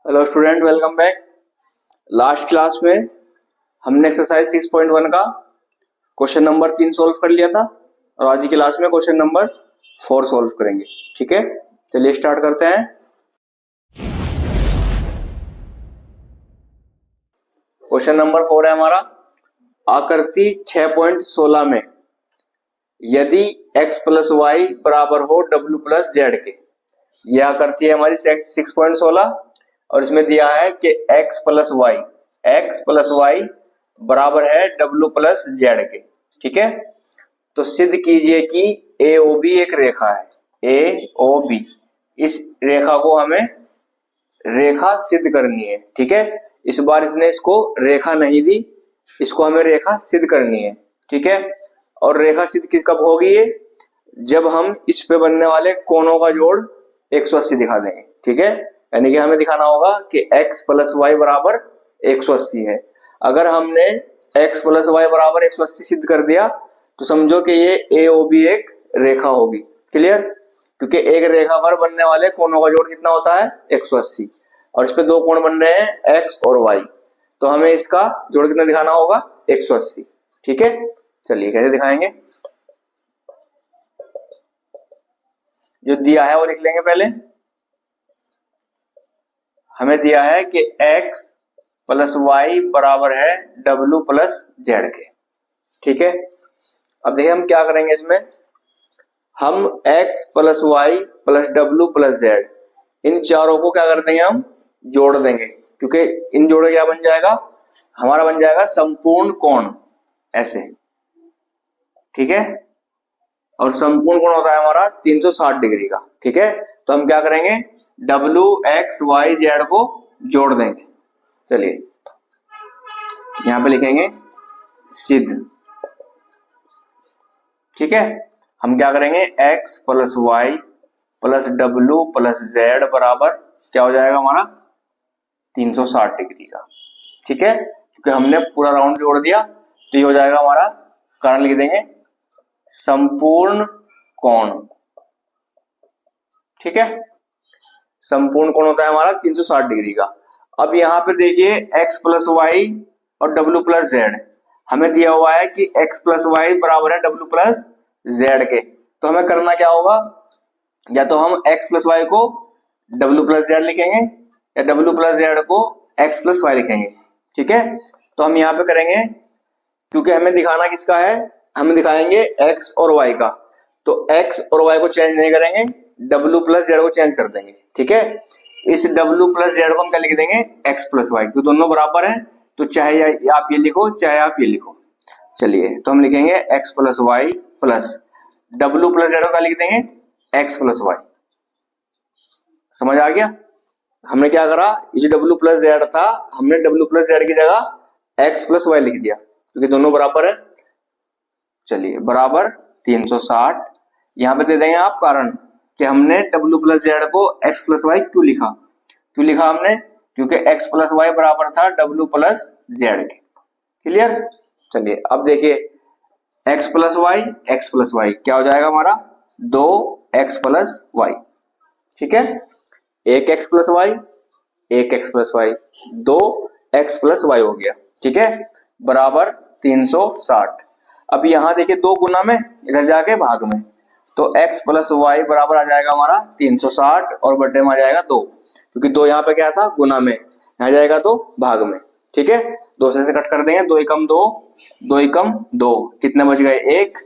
Hello student, welcome back. Last class में हमने exercise 6.1 का क्वेश्चन नंबर 3 सॉल्व कर लिया था और आज की क्लास में क्वेश्चन नंबर 4 सॉल्व करेंगे। ठीक है, चलिए स्टार्ट करते हैं। क्वेश्चन नंबर 4 है हमारा, आकृति 6.16 में यदि x प्लस वाई बराबर हो w प्लस जेड के। यह आकृति है हमारी 6.16 और इसमें दिया है कि x प्लस वाई बराबर है w प्लस जेड के। ठीक है, तो सिद्ध कीजिए कि AOB एक रेखा है। AOB, इस रेखा को हमें रेखा सिद्ध करनी है। ठीक है, इस बार इसने इसको रेखा नहीं दी, इसको हमें रेखा सिद्ध करनी है। ठीक है, और रेखा सिद्ध कब होगी ये? जब हम इस पे बनने वाले कोणों का जोड़ 180 दिखा देंगे। ठीक है, यानी कि हमें दिखाना होगा कि x प्लस वाई बराबर 180 है। अगर हमने x प्लस वाई बराबर 180 सिद्ध कर दिया तो समझो कि ये AOB एक रेखा होगी। क्लियर? क्योंकि एक रेखा पर बनने वाले कोणों का जोड़ कितना होता है? 180, और इस पे दो कोण बन रहे हैं x और y, तो हमें इसका जोड़ कितना दिखाना होगा? 180। ठीक है, चलिए कैसे दिखाएंगे। जो दिया है वो लिख लेंगे। पहले हमें दिया है कि x प्लस वाई बराबर है w प्लस जेड के। ठीक है, अब देखिए हम क्या करेंगे इसमें। हम x plus Y plus w plus Z, इन चारों को क्या कर देंगे? हम जोड़ देंगे, क्योंकि इन जोड़े क्या बन जाएगा? हमारा बन जाएगा संपूर्ण कोण, ऐसे। ठीक है, और संपूर्ण कोण होता है हमारा 360 डिग्री का। ठीक है, तो हम क्या करेंगे? W x y z को जोड़ देंगे। चलिए यहां पे लिखेंगे सिद्ध। ठीक है, हम क्या करेंगे? x plus Y plus w plus Z बराबर क्या हो जाएगा हमारा? 360 डिग्री का। ठीक है, क्योंकि हमने पूरा राउंड जोड़ दिया तो ये हो जाएगा हमारा, कारण लिख देंगे संपूर्ण कोण। ठीक है, संपूर्ण कोण होता है हमारा 360 डिग्री का। अब यहां पे देखिए x प्लस वाई और w प्लस जेड, हमें दिया हुआ है कि x प्लस वाई बराबर है w प्लस जेड के। तो हमें करना क्या होगा? या तो हम x प्लस वाई को w प्लस जेड लिखेंगे या w प्लस जेड को x प्लस वाई लिखेंगे। ठीक है, तो हम यहाँ पे करेंगे, क्योंकि हमें दिखाना किसका है? हम दिखाएंगे x और y का, तो x और y को चेंज नहीं करेंगे, w प्लस जेड को चेंज कर देंगे। ठीक है, इस w प्लस जेड को हम क्या लिख देंगे? x प्लस वाई, क्योंकि दोनों बराबर हैं, तो चाहे आप ये लिखो चाहे आप ये लिखो। चलिए तो हम लिखेंगे x plus Y plus w plus z को क्या लिख देंगे? x plus y. समझ आ गया? हमने क्या करा? ये जो w प्लस जेड था, हमने w प्लस जेड की जगह x प्लस वाई लिख दिया, क्योंकि दोनों बराबर है। चलिए बराबर 360, यहां पे दे देंगे आप कारण कि हमने w प्लस जेड को x प्लस वाई क्यों लिखा हमने? क्योंकि x प्लस वाई बराबर था w प्लस जेड के। क्लियर? चलिए अब देखिए x प्लस वाई क्या हो जाएगा हमारा? 2x plus Y. ठीक है, एक x प्लस वाई, एक x plus y, 2x plus y हो गया। ठीक है, बराबर 360। अब यहां देखिए दो गुना में, इधर जाके भाग में, तो x प्लस वाई बराबर आ जाएगा हमारा 360 और बटे में आ जाएगा 2, क्योंकि 2 यहाँ पे क्या था? गुना में, आ जाएगा तो भाग में। ठीक है, 2 से कट कर देंगे, 2 एकम 2, 2 एकम 2, कितने बच गए? 1,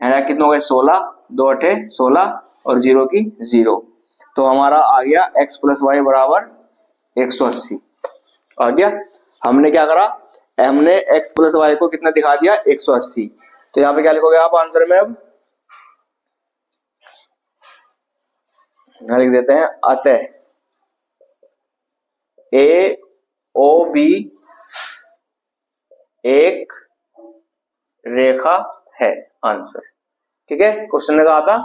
यहाँ कितने हो गए? 16, 2 अठे 16 और 0 की 0, तो हमारा आ गया x प्लस वाई बराबर 180 आ गया। हमने क्या करा? हमने x प्लस वाई को कितना दिखा दिया? 180। तो यहाँ पे क्या लिखोगे आप आंसर में? अब यहां लिख देते हैं, अतः AOB एक रेखा है। आंसर। ठीक है, क्वेश्चन ने कहा था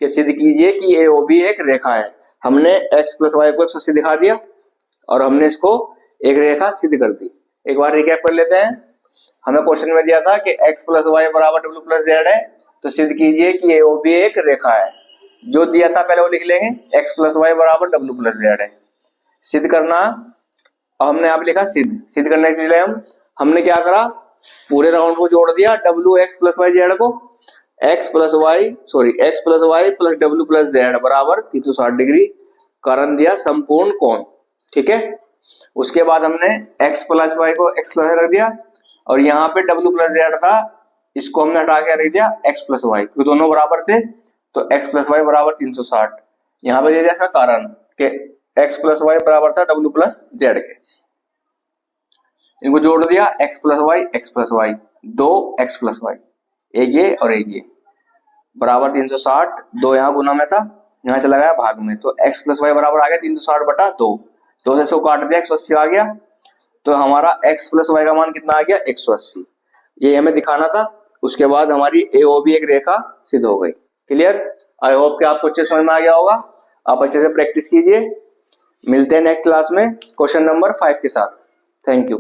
कि सिद्ध कीजिए कि AOB एक रेखा है। हमने x प्लस वाई को 180 दिखा दिया और हमने इसको एक रेखा सिद्ध कर दी। एक बार रिकैप कर लेते हैं। हमें क्वेश्चन में दिया था कि x प्लस वाई बराबर w प्लस जेड है, तो सिद्ध कीजिए कि AOB एक रेखा है। जो दिया था पहले वो लिख लेंगे, x प्लस वाई बराबर w प्लस जेड है। सिद्ध करना। अब हमने यहाँ पे लिखा सिद्ध करने के लिए हमने क्या करा, पूरे राउंड को जोड़ दिया, W X plus Y Z को, X plus Y plus W plus Z बराबर 360 डिग्री कारण दिया संपूर्ण कोण। ठीक है, उसके बाद हमने एक्स प्लस वाई को एक्स प्लस रख दिया और यहाँ पे डब्ल्यू प्लस जेड था, इसको हमने हटा के रख दिया एक्स प्लस वाई, क्योंकि दोनों बराबर थे तो एक्स प्लस वाई बराबर 360। यहाँ पे दे दिया इसका कारण कि एक्स प्लस वाई बराबर था डब्ल्यू प्लस जेड के, इनको जोड़ दिया एक्स प्लस वाई, दो एक्स प्लस वाई, एक ये और एक ये बराबर 360, दो यहाँ गुना में था, यहाँ चला गया भाग में, तो एक्स प्लस वाई बराबर आ गया 360 बटा दो, दो से 100 काट दिया 180 आ गया, तो हमारा एक्स प्लस वाई का मान कितना आ गया 180। ये हमें दिखाना था। उसके बाद हमारी AOB एक रेखा सिद्ध हो गई। क्लियर, आई होप कि आपको अच्छे समझ में आ गया होगा। आप अच्छे से प्रैक्टिस कीजिए। मिलते हैं नेक्स्ट क्लास में क्वेश्चन नंबर 5 के साथ। Thank you.